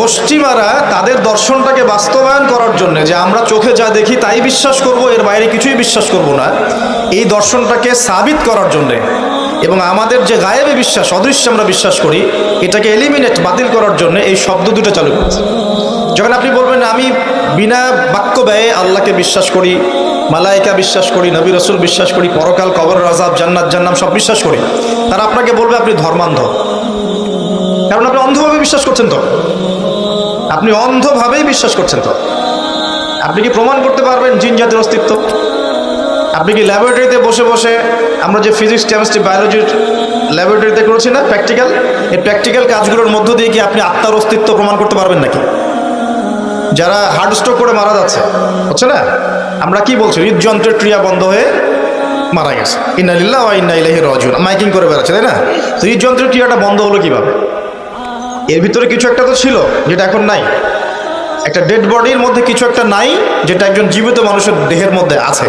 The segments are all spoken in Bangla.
পশ্চিমারা তাদের দর্শনটাকে বাস্তবায়ন করার জন্য, যে আমরা চোখে যা দেখি তাই বিশ্বাস করব, এর বাইরে কিছুই বিশ্বাস করব না, এই দর্শনটাকে সাবিত করার জন্যে এবং আমাদের যে গায়েবে বিশ্বাস, অদৃশ্য আমরা বিশ্বাস করি, এটাকে এলিমিনেট, বাতিল করার জন্য এই শব্দ দুটো চালু করেছে। যখন আপনি বলবেন আমি বিনা বাক্য ব্যয়ে আল্লাহকে বিশ্বাস করি, মালায়েকা বিশ্বাস করি, নবী রাসূল বিশ্বাস করি, পরকাল, কবরের আযাব, জান্নাত জাহান্নাম সব বিশ্বাস করি, তারা আপনাকে বলবে আপনি ধর্মান্ধ। কারণ আপনি অন্ধভাবে বিশ্বাস করছেন। তো আপনি অন্ধভাবেই বিশ্বাস করছেন। তো আপনি কি প্রমাণ করতে পারবেন জিন জাতির অস্তিত্ব? আপনি কি ল্যাবরেটরিতে বসে বসে, আমরা যে ফিজিক্স, কেমিস্ট্রি, বায়োলজির ল্যাবরেটরিতে করেছি না প্র্যাকটিক্যাল, এই প্র্যাকটিক্যাল কাজগুলোর মধ্য দিয়ে কি আপনি আত্মার অস্তিত্ব প্রমাণ করতে পারবেন নাকি? যারা হার্ট স্ট্রোক করে মারা যাচ্ছে, হচ্ছে না, আমরা কি বলছি? হৃদযন্ত্রের ক্রিয়া বন্ধ হয়ে মারা গেছে, ইন্না লিল্লাহি ওয়া ইন্না ইলাইহি রাজিউন, মাইকিং করে বেড়াচ্ছে, তাই না? তো হৃদযন্ত্রের ক্রিয়াটা বন্ধ হলো কিভাবে? এর ভিতরে কিছু একটা তো ছিল যেটা এখন নাই। একটা ডেড বডির মধ্যে কিছু একটা নাই যেটা একজন জীবিত মানুষের দেহের মধ্যে আছে।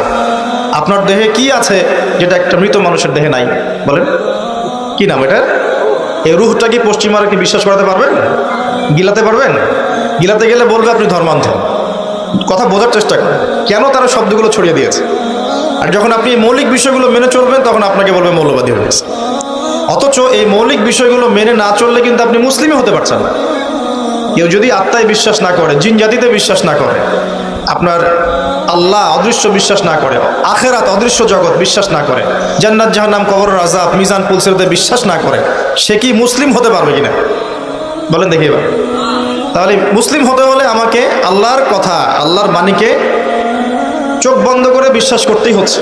আপনার দেহে কি আছে যেটা একটা মৃত মানুষের দেহে নাই? বলেন কি নাম এটা? এই রুহটা কি পশ্চিমারা কি বিশ্বাস করাতে পারবেন? গিলাতে পারবেন? গিলাতে গেলে বলবে আপনি ধর্মান্ধ। কথা বোঝার চেষ্টা করেন কেন তারা শব্দগুলো ছড়িয়ে দিয়েছে। আর যখন আপনি এই মৌলিক বিষয়গুলো মেনে চলবেন তখন আপনাকে বলবে মৌলবাদী হয়ে গেছে। অথচ এই মৌলিক বিষয়গুলো মেনে না চললে কিন্তু আপনি মুসলিমই হতে পারছেন না। কেউ যদি আত্মায় বিশ্বাস না করে, জিন জাতিতে বিশ্বাস না করে, আপনার আল্লাহ অদৃশ্য বিশ্বাস না করে, আখেরাত অদৃশ্য জগৎ বিশ্বাস না করে, জান্নাত জাহান্নাম, কবরের আযাব, মিজান পুলসিরাতে বিশ্বাস না করে, সে কি মুসলিম হতে পারবে কিনা বলেন দেখি এবার। তাহলে মুসলিম হতে হলে আমাকে আল্লাহর কথা, আল্লাহর বাণীকে চোখ বন্ধ করে বিশ্বাস করতেই হচ্ছে।